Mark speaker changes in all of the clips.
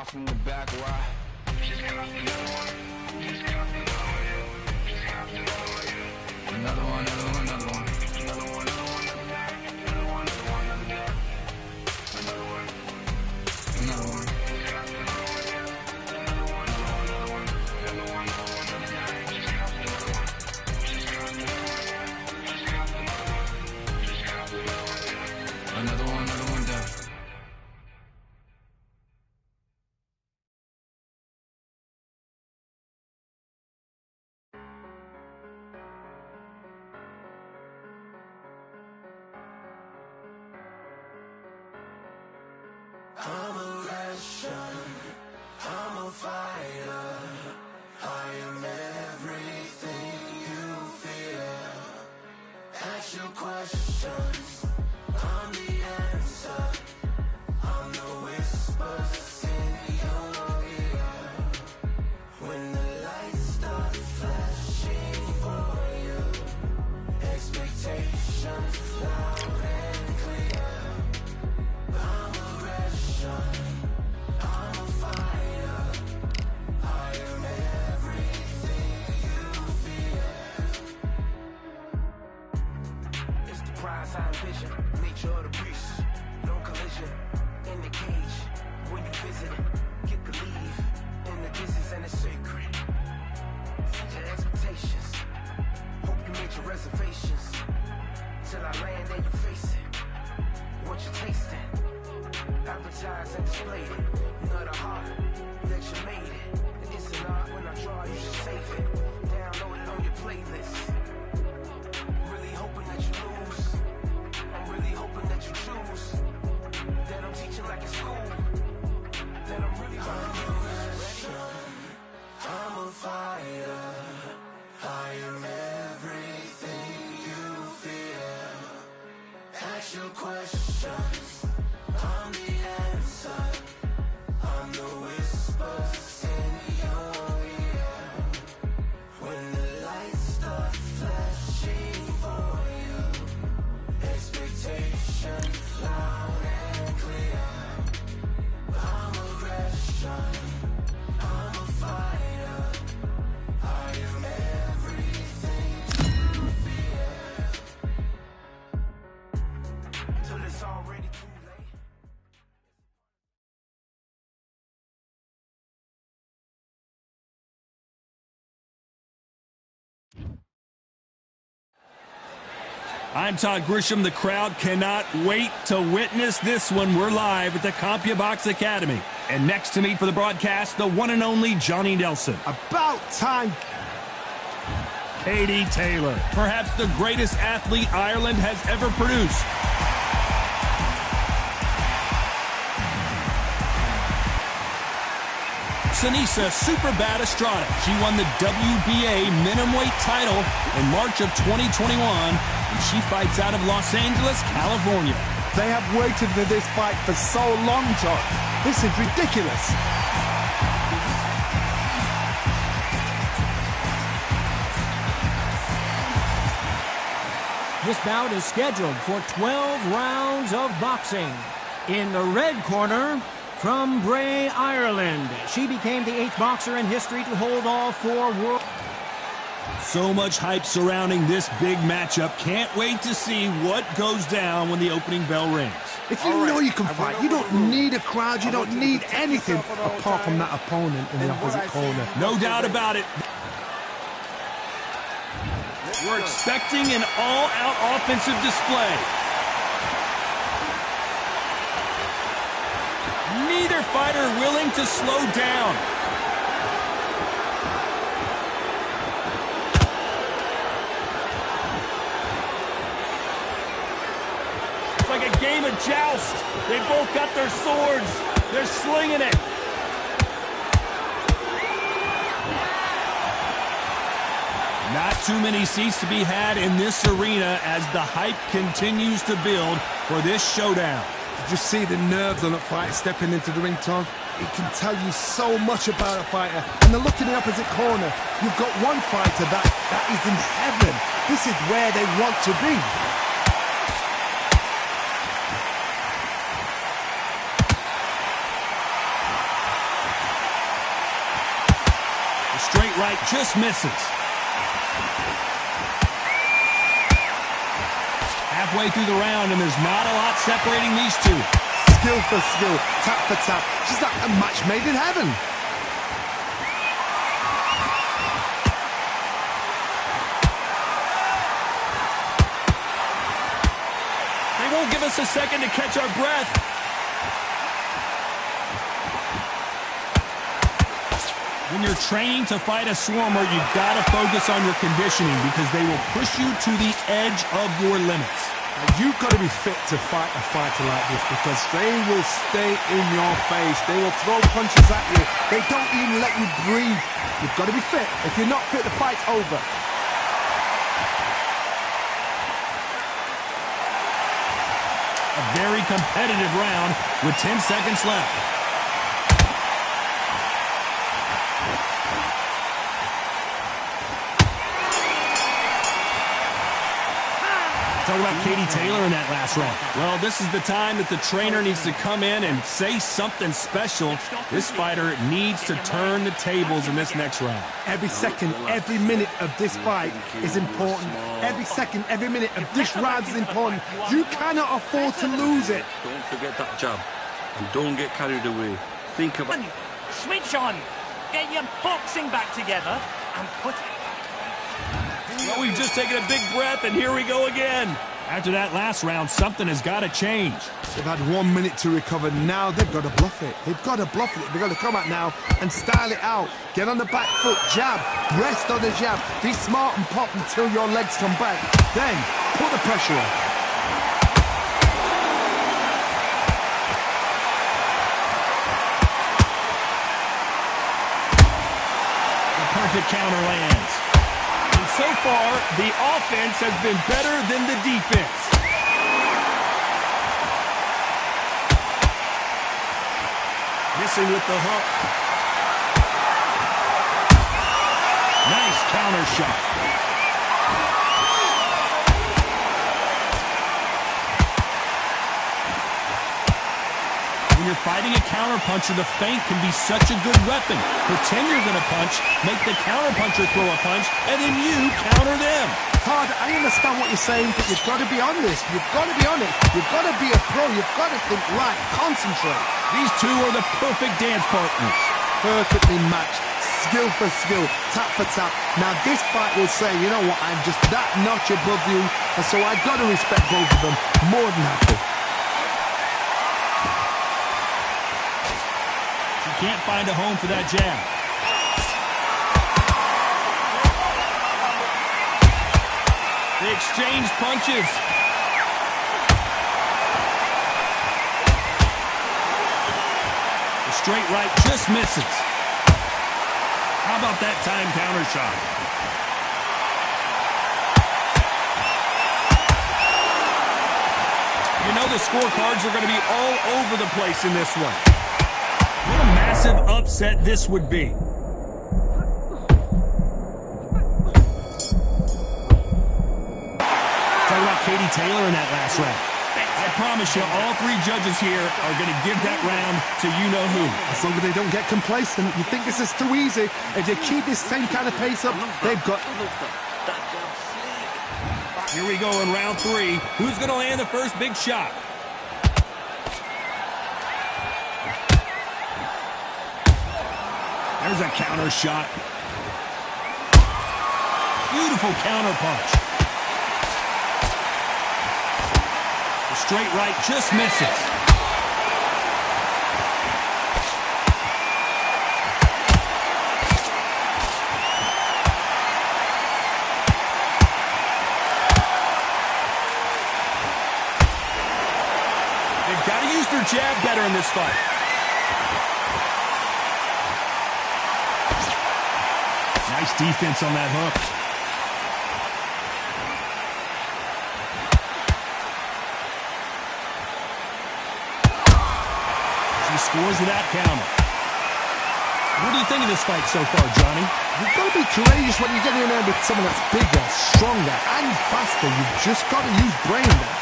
Speaker 1: shot from the back, why? Just copped another one. Just copped another one. Just copped another one. Another one, another one, another one. Another one, another one, another one. Another one, another one, another one. Another one. Another one. Just copped another one. Another one, another one, another one. Another one, another one, another one. Just copped another one. Just copped another one. Just copped another one. Just copped another one. Another one, another one down.
Speaker 2: I'm a Russian, I'm a fighter, I am everything you fear. Ask your questions, I'm the answer, I'm the whispers in your ear. When the lights start flashing for you, expectations loud and clear. I'm a fighter, I am everything you fear. It's the prize I envision, nature of the beast, no collision, in the cage, when you visit it, get the leave, in the distance and it's sacred. Set your expectations, hope you made your reservations, till I land and you face it, what you tasting. Advertise and display it. Not a heart that you made it. And it's an art when I draw, you should save it. Download it on your playlist. Really hoping that you lose. I'm really hoping that you choose. That I'm teaching like it's school. That I'm really rocking you. I'm a fighter. I am everything you fear. Ask your questions. I'm the answer, I'm the whispers in your ear. When the lights start flashing for you, expectations loud and clear. I'm aggression, I'm a fighter, I am everything you fear. Till it's already too late.
Speaker 3: I'm Todd Grisham. The crowd cannot wait to witness this one. We're live at the CompuBox Academy. And next to me for the broadcast, the one and only Johnny Nelson.
Speaker 4: About time.
Speaker 3: Katie Taylor, perhaps the greatest athlete Ireland has ever produced. Sinisa Superbad Estrada. She won the WBA minimum-weight title in March of 2021, and she fights out of Los Angeles, California.
Speaker 4: They have waited for this fight for so long, John. This is ridiculous.
Speaker 5: This bout is scheduled for 12 rounds of boxing. In the red corner, from Bray, Ireland, she became the 8th boxer in history to hold all 4 world...
Speaker 3: So much hype surrounding this big matchup. Can't wait to see what goes down when the opening bell rings.
Speaker 4: If you know you can fight, you don't need a crowd, you don't need anything apart from that opponent in the opposite corner.
Speaker 3: No doubt about it. We're expecting an all-out offensive display. Neither fighter willing to slow down. It's like a game of joust. They both got their swords. They're slinging it. Not too many seats to be had in this arena as the hype continues to build for this showdown.
Speaker 4: Did you see the nerves on a fighter stepping into the ring, Tom? It can tell you so much about a fighter. And then look in the opposite corner. You've got one fighter that is in heaven. This is where they want to be.
Speaker 3: Straight right just misses. Halfway through the round, and there's not a lot separating these two.
Speaker 4: Skill for skill, tap for tap. She's like a match made in heaven.
Speaker 3: They won't give us a second to catch our breath. When you're training to fight a swarmer, you've got to focus on your conditioning because they will push you to the edge of your limits.
Speaker 4: You've got to be fit to fight a fighter like this because they will stay in your face. They will throw punches at you. They don't even let you breathe. You've got to be fit. If you're not fit, the fight's over.
Speaker 3: A very competitive round with 10 seconds left. Talk about Katie Taylor in that last round. Well, this is the time that the trainer needs to come in and say something special. This fighter needs to turn the tables in this next round.
Speaker 4: Every second, every minute of this fight is important. Every second, every minute of this round is important. You cannot afford to lose it.
Speaker 6: Don't forget that jab. And don't get carried away. Think about it.
Speaker 7: Switch on. Get your boxing back together and put it.
Speaker 3: Well, we've just taken a big breath, and here we go again. After that last round, something has got to change.
Speaker 4: They've had 1 minute to recover. Now they've got to bluff it. They've got to bluff it. They've got to come out now and style it out. Get on the back foot, jab, rest on the jab. Be smart and pop until your legs come back. Then put the pressure on.
Speaker 3: The perfect counter lands. So far, the offense has been better than the defense. Missing with the hook. Nice counter shot. When you're fighting a counterpuncher, the feint can be such a good weapon. Pretend you're going to punch, make the counterpuncher throw a punch, and then you counter them.
Speaker 4: Todd, I understand what you're saying, but you've got to be on this. You've got to be on it. You've got to be a pro. You've got to think right. Concentrate.
Speaker 3: These two are the perfect dance partners.
Speaker 4: Perfectly matched. Skill for skill. Tap for tap. Now this fight will say, you know what, I'm just that notch above you, and so I've got to respect both of them more than happy.
Speaker 3: Can't find a home for that jab. They exchange punches. The straight right just misses. How about that time counter shot? You know the scorecards are going to be all over the place in this one. What a massive upset this would be. Talk about Katie Taylor in that last round. I promise you, all three judges here are going to give that round to you-know-who.
Speaker 4: As long as they don't get complacent, you think this is too easy. If they keep this same kind of pace up, they've got...
Speaker 3: Here we go in round three. Who's going to land the first big shot? There's a counter shot. Beautiful counter punch. The straight right just misses. They've got to use their jab better in this fight. Nice defense on that hook. She scores with that counter. What do you think of this fight so far, Johnny?
Speaker 4: You've got to be courageous when you get in there with someone that's bigger, stronger, and faster. You've just got to use brain there.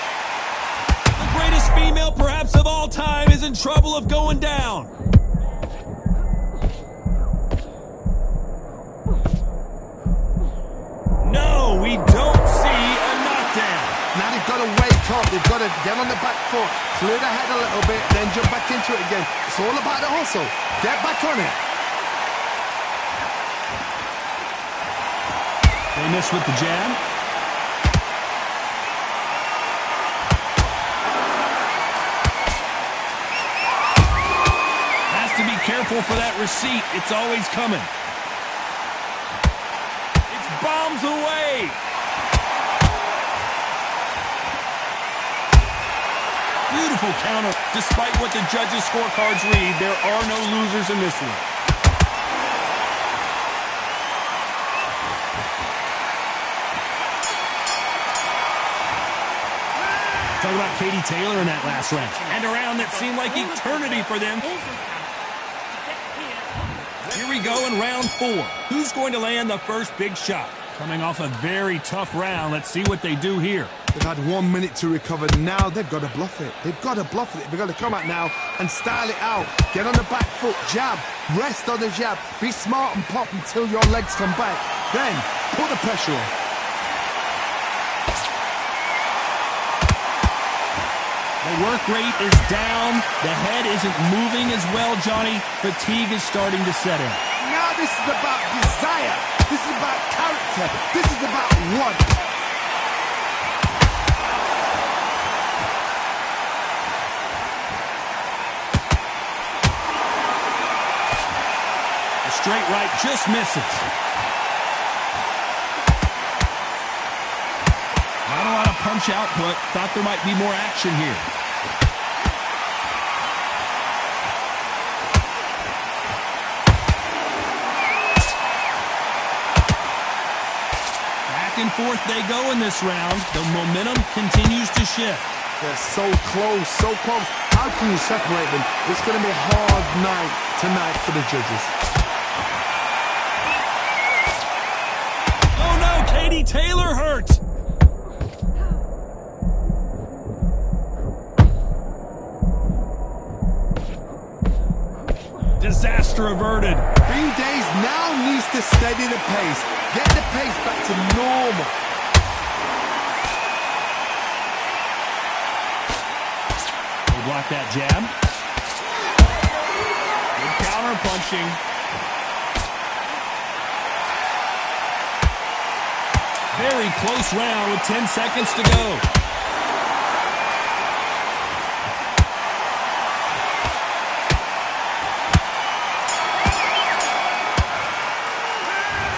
Speaker 3: The greatest female perhaps of all time is in trouble of going down.
Speaker 4: get on the back foot, clear the head a little bit, then jump back into it again. It's all about the hustle. Get back on it.
Speaker 3: They miss with the jab. Has to be careful for that receipt. It's always coming. It's bombs away. Beautiful counter. Despite what the judges' scorecards read, there are no losers in this one. Talk about Katie Taylor in that last round. And a round that seemed like eternity for them. Here we go in round 4. Who's going to land the first big shot? Coming off a very tough round. Let's see what they do here.
Speaker 4: They've had 1 minute to recover. Now they've got to bluff it. They've got to bluff it. They've got to come out now and style it out. Get on the back foot, jab, rest on the jab. Be smart and pop until your legs come back. Then put the pressure on.
Speaker 3: The work rate is down. The head isn't moving as well, Johnny. Fatigue is starting to set in.
Speaker 4: Now this is about desire. This is about character. This is about want.
Speaker 3: The straight right just misses. Not a lot of punch output. Thought there might be more action here. Back and forth they go in this round. The momentum continues to shift.
Speaker 4: They're so close, so close. How can you separate them? It's going to be a hard night tonight for the judges.
Speaker 3: Oh no, Katie Taylor hurt. Disaster averted.
Speaker 4: 3 days now needs to steady the pace. Get the pace back to normal.
Speaker 3: They block that jab. Good counter punching. Very close round with 10 seconds to go.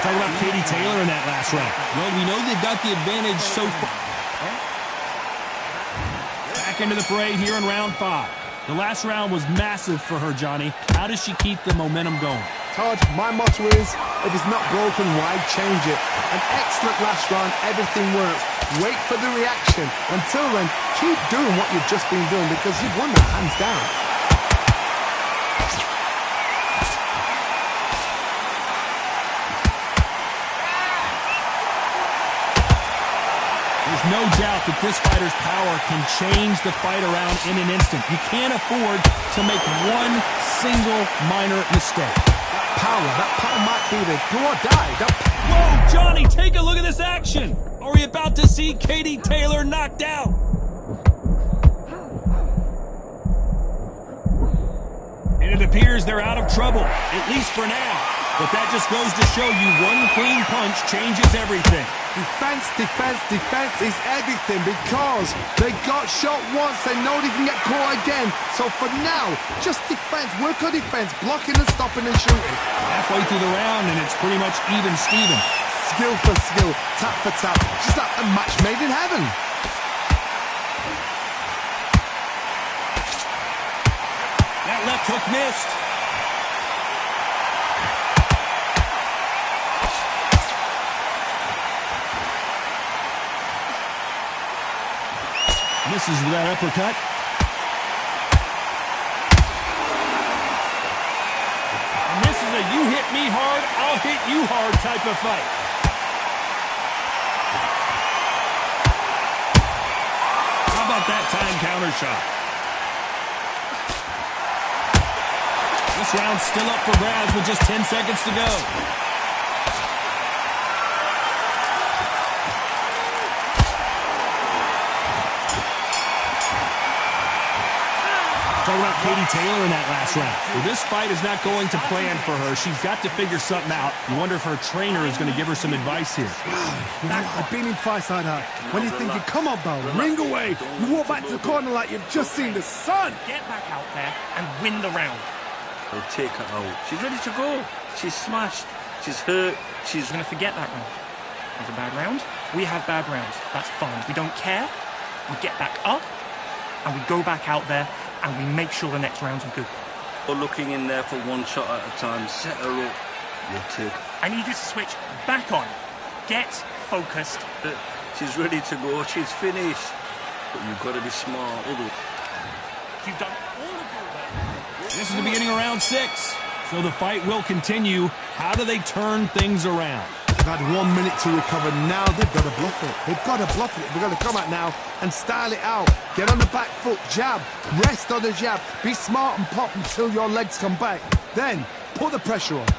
Speaker 3: Talk about Katie Taylor in that last round. Well, we know they've got the advantage so far. Back into the fray here in round 5. The last round was massive for her, Johnny. How does she keep the momentum going?
Speaker 4: Todd, my motto is, if it's not broken, why change it? An excellent last round, everything works. Wait for the reaction. Until then, keep doing what you've just been doing because you've won that hands down.
Speaker 3: There's no doubt that this fighter's power can change the fight around in an instant. You can't afford to make one single minor mistake.
Speaker 4: That power might be the do or die.
Speaker 3: Whoa, Johnny, take a look at this action. Are we about to see Katie Taylor knocked out? And it appears they're out of trouble, at least for now. But that just goes to show you one clean punch changes everything.
Speaker 4: Defense is everything because they got shot once. They know they can get caught again. So for now, just defense, work on defense, blocking and stopping and shooting.
Speaker 3: Halfway through the round and it's pretty much even Steven.
Speaker 4: Skill for skill, tap for tap, just like a match made in heaven.
Speaker 3: That left hook missed. Misses with that uppercut. And this is a you hit me hard, I'll hit you hard type of fight. How about that time counter shot? This round's still up for grabs with just 10 seconds to go. Talk about Katie Taylor in that last round. Well, this fight is not going to plan for her. She's got to figure something out. You wonder if her trainer is going to give her some advice here.
Speaker 4: You know, I've been in fights like that. When you're thinking, come on, Bell, ring away. You walk back to the corner like you've just seen the sun.
Speaker 7: Get back out there and win the round.
Speaker 6: They'll take her out. She's ready to go. She's smashed. She's hurt. She's
Speaker 7: going to forget that round. It was a bad round. We have bad rounds. That's fine. We don't care. We get back up and we go back out there and we make sure the next rounds are good.
Speaker 6: We're looking in there for one shot at a time. Set her up. You take.
Speaker 7: I need you to switch back on. Get focused.
Speaker 6: She's ready to go. She's finished. But you've got to be smart.
Speaker 7: You've done all of your work.
Speaker 3: This is the beginning of round 6. So the fight will continue. How do they turn things around?
Speaker 4: They've had 1 minute to recover. Now they've got to bluff it. They've got to bluff it. They've got to come out now and style it out. Get on the back foot, jab, rest on the jab. Be smart and pop until your legs come back. Then put the pressure on.
Speaker 3: The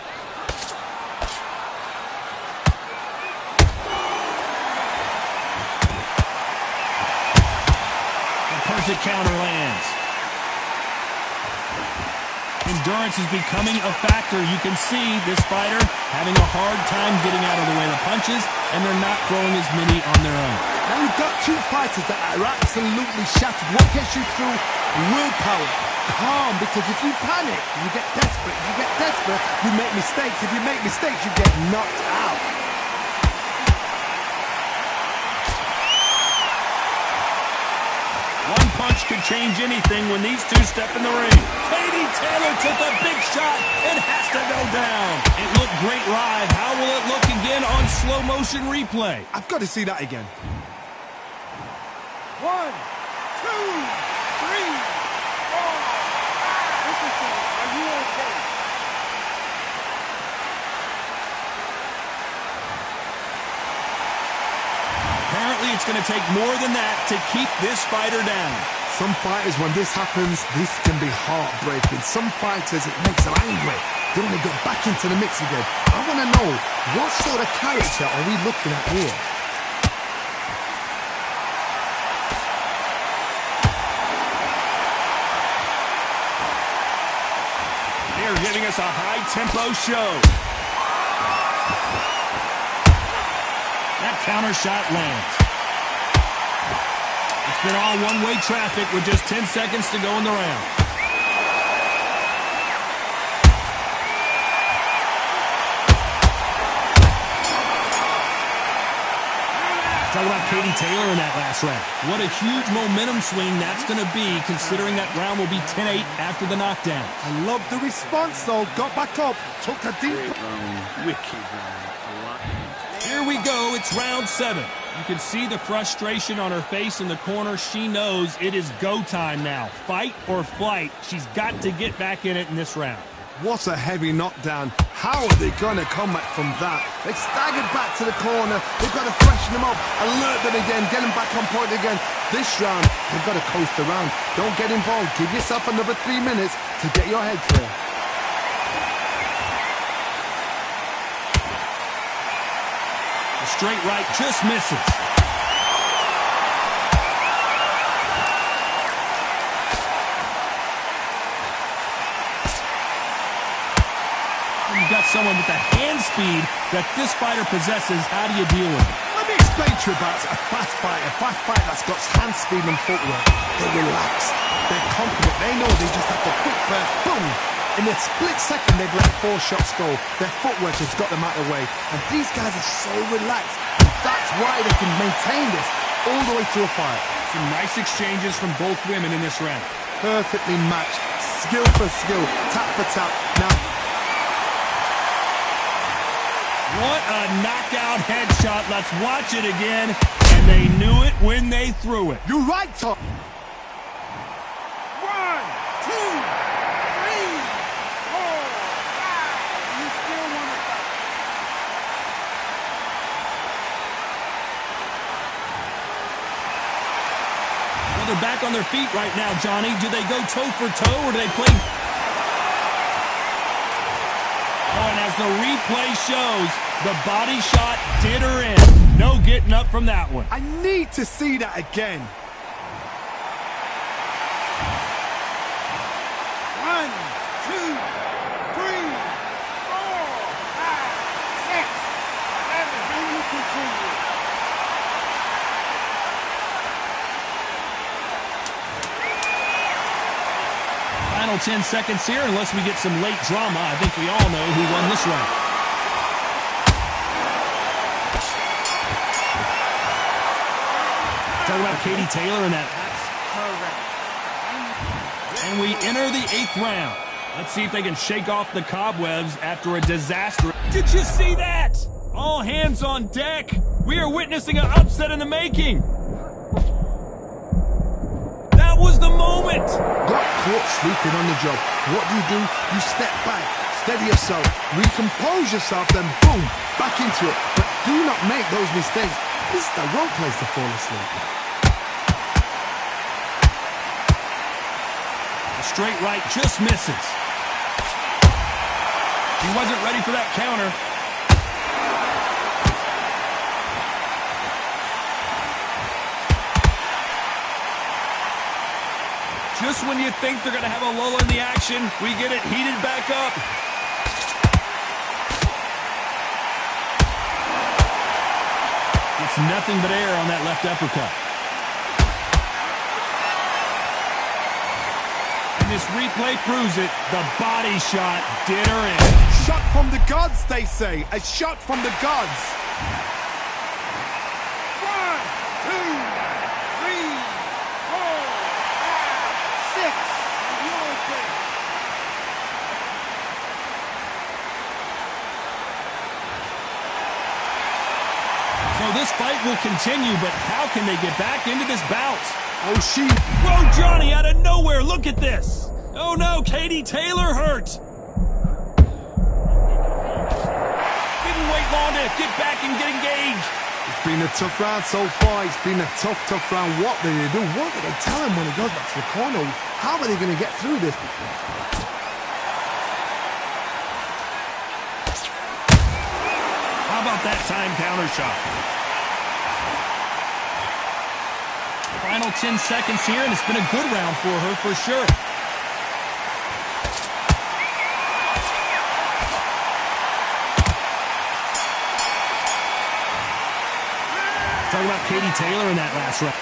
Speaker 3: perfect counter lands. Endurance is becoming a factor. You can see this fighter having a hard time getting out of the way of the punches, and they're not throwing as many on their own.
Speaker 4: Now you've got two fighters that are absolutely shattered. What gets you through? Willpower. Calm, because if you panic, you get desperate. If you get desperate, you make mistakes. If you make mistakes, you get knocked out.
Speaker 3: One punch could change anything when these two step in the ring. Katie Taylor took a big shot and has to go down. It looked great live. How will it look again on slow motion replay?
Speaker 4: I've got to see that again. 1, 2, 3, 4, 5. Listen, are you okay?
Speaker 3: Apparently, it's going to take more than that to keep this fighter down.
Speaker 4: Some fighters, when this happens, this can be heartbreaking. Some fighters, it makes them angry. They want to get back into the mix again. I want to know, what sort of character are we looking at here?
Speaker 3: They're giving us a high-tempo show. That counter shot lands. It's been all one-way traffic with just 10 seconds to go in the round. Talk about Katie Taylor in that last round. What a huge momentum swing that's going to be, considering that round will be 10-8 after the knockdown.
Speaker 4: I love the response, though. Got back up, took a deep...
Speaker 6: Wicked round.
Speaker 3: Here we go. It's round 7. You can see the frustration on her face in the corner. She knows it is go time now. Fight or flight. She's got to get back in it in this round.
Speaker 4: What a heavy knockdown. How are they going to come back from that? They staggered back to the corner. They've got to freshen them up, alert them again, get them back on point again. This round, they've got to coast around. Don't get involved. Give yourself another 3 minutes to get your head clear.
Speaker 3: The straight right just misses. You've got someone with the hand speed that this fighter possesses. How do you deal with it?
Speaker 4: Let me explain to you about a fast fighter that's got hand speed and footwork. They're relaxed. They're confident. They know they just have to quick burst, boom. In a split second, they've let 4 shots go. Their footwork has got them out of the way. And these guys are so relaxed. And that's why they can maintain this all the way through a fight.
Speaker 3: Some nice exchanges from both women in this round.
Speaker 4: Perfectly matched. Skill for skill. Tap for tap. Now,
Speaker 3: what a knockout headshot. Let's watch it again. And they knew it when they threw it.
Speaker 4: you're right, Tom. 1, 2, 3, 4, 5. You still want to fight.
Speaker 3: Well, they're back on their feet right now, Johnny. Do they go toe for toe or do they play... Oh, and as the replay shows, the body shot did her in. No getting up from that one.
Speaker 4: I need to see that again.
Speaker 3: 10 seconds here, unless we get some late drama. I think we all know who won this round. Talk about Katie Taylor in that. And we enter the 8th round. Let's see if they can shake off the cobwebs after a disaster. Did you see that? All hands on deck. We are witnessing an upset in the making. That was the moment.
Speaker 4: Got caught sleeping on the job. What do? You step back, steady yourself, recompose yourself, then boom, back into it. But do not make those mistakes. This is the wrong place to fall asleep.
Speaker 3: A straight right just misses. He wasn't ready for that counter. Just when you think they're going to have a lull in the action, we get it heated back up. It's nothing but air on that left uppercut. And this replay proves it. The body shot did her in.
Speaker 4: Shot from the gods, they say. A shot from the gods. 1, 2, 3, 4, 5, 6.
Speaker 3: So this fight will continue, but how can they get back into this bout?
Speaker 4: Oh, she...
Speaker 3: Whoa, Johnny, out of nowhere, look at this. Oh, no, Katie Taylor hurt. Didn't wait long to get back and get engaged.
Speaker 4: It's been a tough round so far. It's been a tough round. What do they do? What do they tell him when he goes back to the corner? How are they going to get through this?
Speaker 3: How about that time counter shot? Final 10 seconds here, and it's been a good round for her for sure. Talking about Katie Taylor in that last round.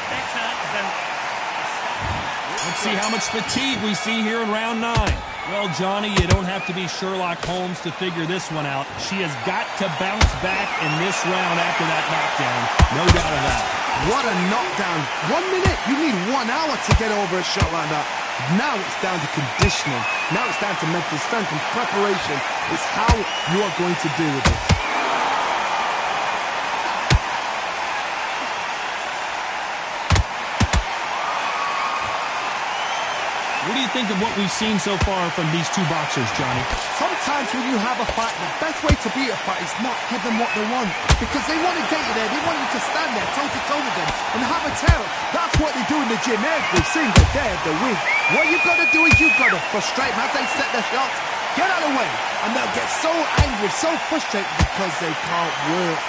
Speaker 3: Let's see how much fatigue we see here in round 9. Well, Johnny, you don't have to be Sherlock Holmes to figure this one out. She has got to bounce back in this round after that knockdown. No doubt of that.
Speaker 4: What a knockdown. 1 minute. You need 1 hour to get over a shot like that. Now it's down to conditioning. Now it's down to mental strength and preparation. It's how you are going to deal with this.
Speaker 3: What do you think of what we've seen so far from these two boxers, Johnny?
Speaker 4: Sometimes when you have a fight, the best way to beat a fight is not give them what they want. Because they want to get you there. They want you to stand there toe-to-toe with them and have a tail. That's what they do in the gym every single day of the week. What you've got to do is you've got to frustrate them as they set their shots. Get out of the way. And they'll get so angry, so frustrated because they can't work.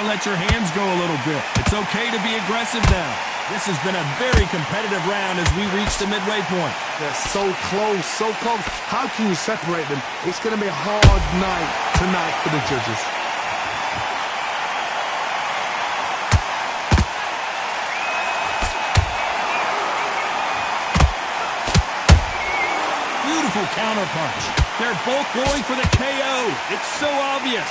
Speaker 3: Let your hands go a little bit. It's okay to be aggressive now. This has been a very competitive round as we reach the midway point.
Speaker 4: They're so close, so close. How can you separate them? It's going to be a hard night tonight for the judges.
Speaker 3: Beautiful counter punch. They're both going for the KO. It's so obvious.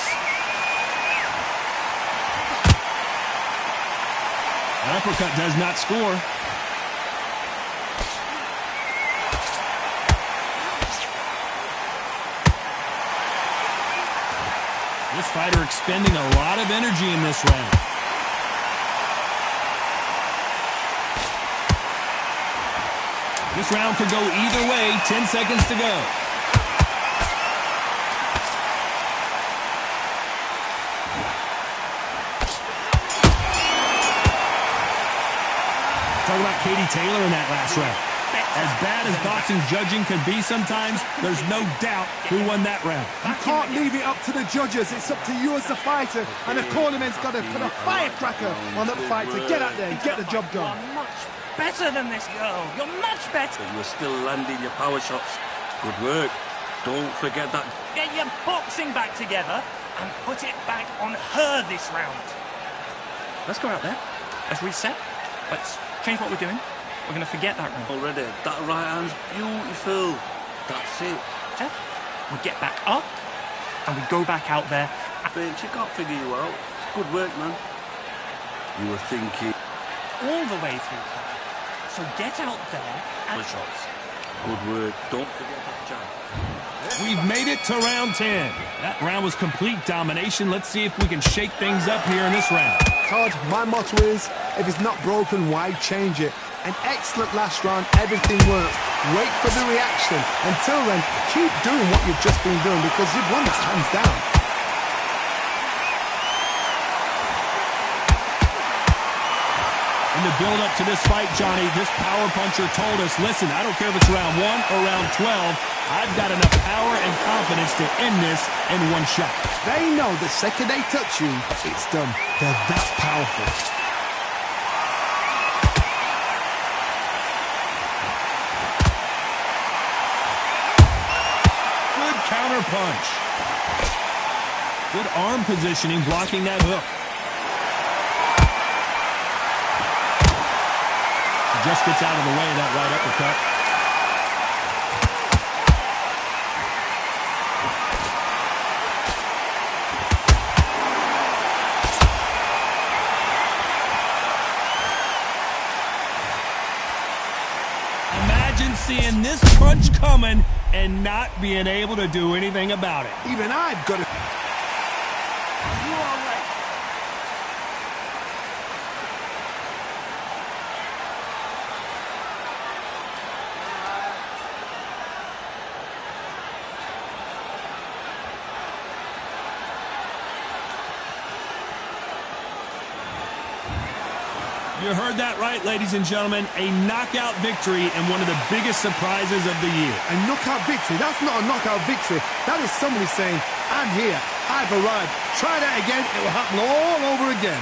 Speaker 3: An uppercut does not score. This fighter expending a lot of energy in this round. This round could go either way. 10 seconds to go. Talking about Katie Taylor in that last round. As bad as boxing judging can be sometimes, there's no doubt who won that round.
Speaker 4: You can't leave it up to the judges. It's up to you as the fighter. And the cornerman's got to put a firecracker on that fight to get out there and get the job done.
Speaker 7: You're much better than this girl. You're much better.
Speaker 6: You're still landing your power shots. Good work. Don't forget that.
Speaker 7: Get your boxing back together and put it back on her this round. Let's go out there. Let's reset. Let's change what we're doing. We're going to forget that round.
Speaker 6: Already, that right hand's beautiful. That's it.
Speaker 7: Yeah? We get back up, and we go back out there.
Speaker 6: Babe, she can't figure you out. Good work, man. You were thinking...
Speaker 7: All the way through. So get out there and...
Speaker 6: shots. Good work. Don't forget that jab.
Speaker 3: We've made it to round 10. That round was complete domination. Let's see if we can shake things up here in this round.
Speaker 4: Todd, my motto is, if it's not broken, why change it? An excellent last round, everything works. Wait for the reaction. Until then, keep doing what you've just been doing because you've won this hands down.
Speaker 3: In the build-up to this fight, Johnny, this power puncher told us, listen, I don't care if it's round 1 or round 12, I've got enough power and confidence to end this in one shot.
Speaker 4: They know the second they touch you, it's done. They're that powerful.
Speaker 3: Good counter punch. Good arm positioning, blocking that hook. Just gets out of the way of that right uppercut. Imagine seeing this punch coming and not being able to do anything about it.
Speaker 4: Even I've got to...
Speaker 7: You are right.
Speaker 3: You heard that right, ladies and gentlemen. A knockout victory and one of the biggest surprises of the year.
Speaker 4: A knockout victory? That's not a knockout victory. That is somebody saying, I'm here, I've arrived. Try that again, it will happen all over again.